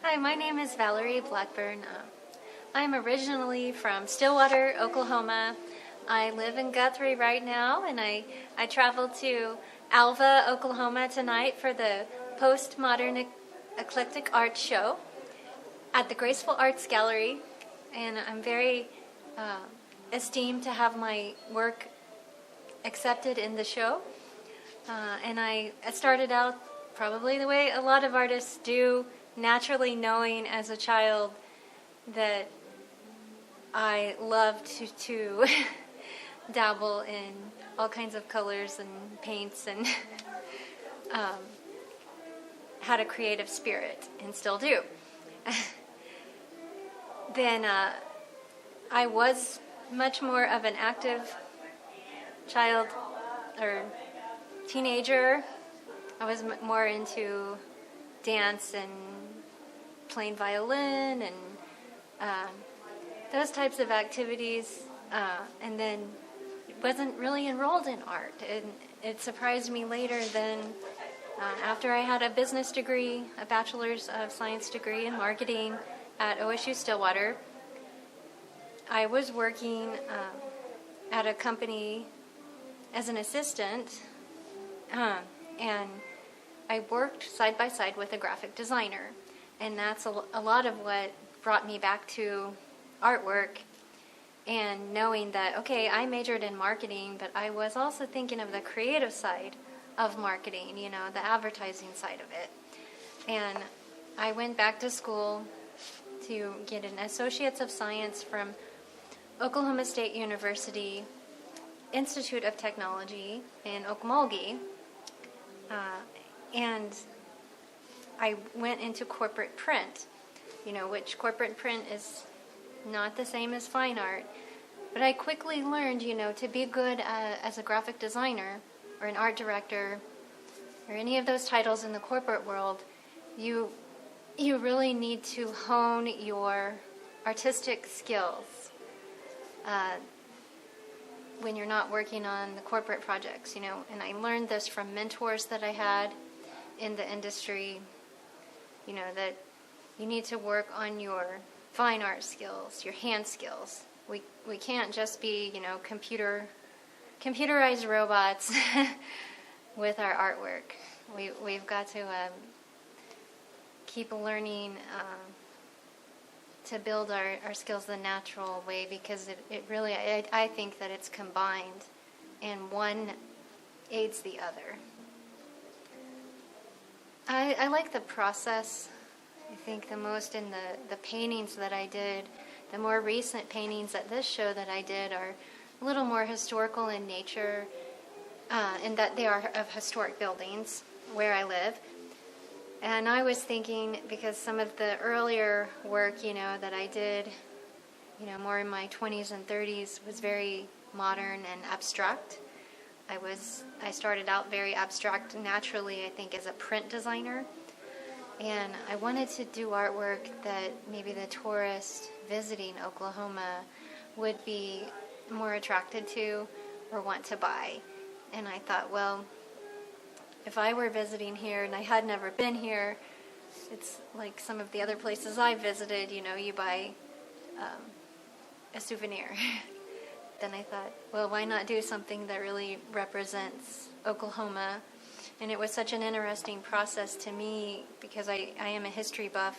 Hi, my name is Valerie Blackburn. I'm originally from Stillwater, Oklahoma. I live in Guthrie right now, and I traveled to Alva, Oklahoma tonight for the Postmodern Eclectic Art Show at the Graceful Arts Gallery, and I'm very esteemed to have my work accepted in the show. And I started out probably the way a lot of artists do, naturally knowing as a child that I loved to dabble in all kinds of colors and paints and had a creative spirit and still do. Then I was much more of an active child or teenager. I was more into dance and playing violin and those types of activities, and then wasn't really enrolled in art. It surprised me later then, after I had a business degree, a bachelor's of science degree in marketing at OSU Stillwater. I was working at a company as an assistant, and I worked side by side with a graphic designer, and that's a lot of what brought me back to artwork, and knowing that, okay, I majored in marketing, but I was also thinking of the creative side of marketing, the advertising side of it. And I went back to school to get an Associates of Science from Oklahoma State University Institute of Technology in Okmulgee, and I went into corporate print, which corporate print is not the same as fine art. But I quickly learned, to be good as a graphic designer or an art director or any of those titles in the corporate world, you really need to hone your artistic skills when you're not working on the corporate projects, And I learned this from mentors that I had in the industry, that you need to work on your fine art skills, your hand skills. We can't just be, computerized robots with our artwork. We've got to keep learning to build our skills the natural way, because it really, I think that it's combined and one aids the other. I like the process, I think, the most in the paintings that I did. The more recent paintings at this show that I did are a little more historical in nature, in that they are of historic buildings where I live. And I was thinking, because some of the earlier work, that I did, more in my 20s and 30s was very modern and abstract. I started out very abstract naturally, I think, as a print designer. And I wanted to do artwork that maybe the tourist visiting Oklahoma would be more attracted to or want to buy. And I thought, well, if I were visiting here and I had never been here, it's like some of the other places I visited, you buy a souvenir. Then I thought, well, why not do something that really represents Oklahoma? And it was such an interesting process to me, because I am a history buff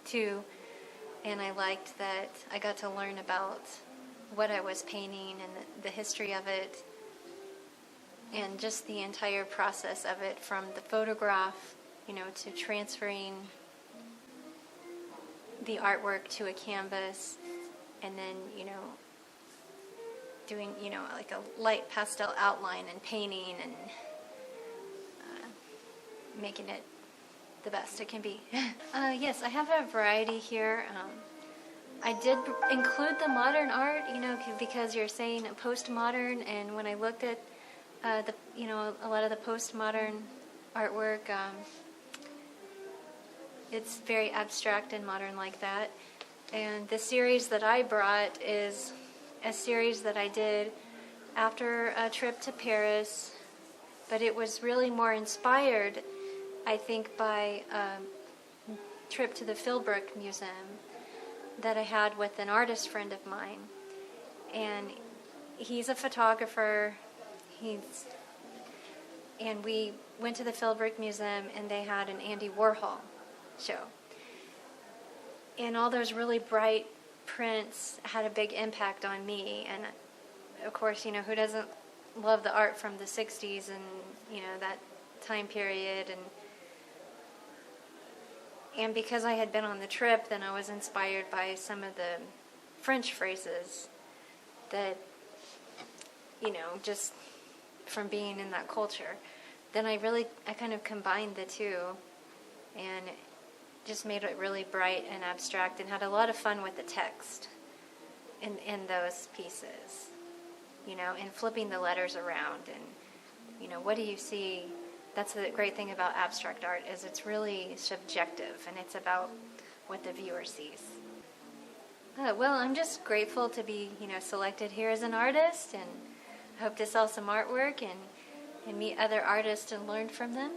too, and I liked that I got to learn about what I was painting and the history of it, and just the entire process of it, from the photograph, to transferring the artwork to a canvas, and then, doing, like a light pastel outline and painting and making it the best it can be. Yes, I have a variety here. I did include the modern art, because you're saying postmodern, and when I looked at a lot of the postmodern artwork, it's very abstract and modern like that. And the series that I brought is a series that I did after a trip to Paris, but it was really more inspired, I think, by trip to the Philbrook Museum that I had with an artist friend of mine. And he's a photographer. And we went to the Philbrook Museum, and they had an Andy Warhol show. And all those really bright prints had a big impact on me. And of course, who doesn't love the art from the 60s and, that time period. And because I had been on the trip, then I was inspired by some of the French phrases that, just from being in that culture. Then I kind of combined the two and just made it really bright and abstract, and had a lot of fun with the text in those pieces, and flipping the letters around. And, what do you see? That's the great thing about abstract art, is it's really subjective, and it's about what the viewer sees. Well, I'm just grateful to be, selected here as an artist, and I hope to sell some artwork and meet other artists and learn from them.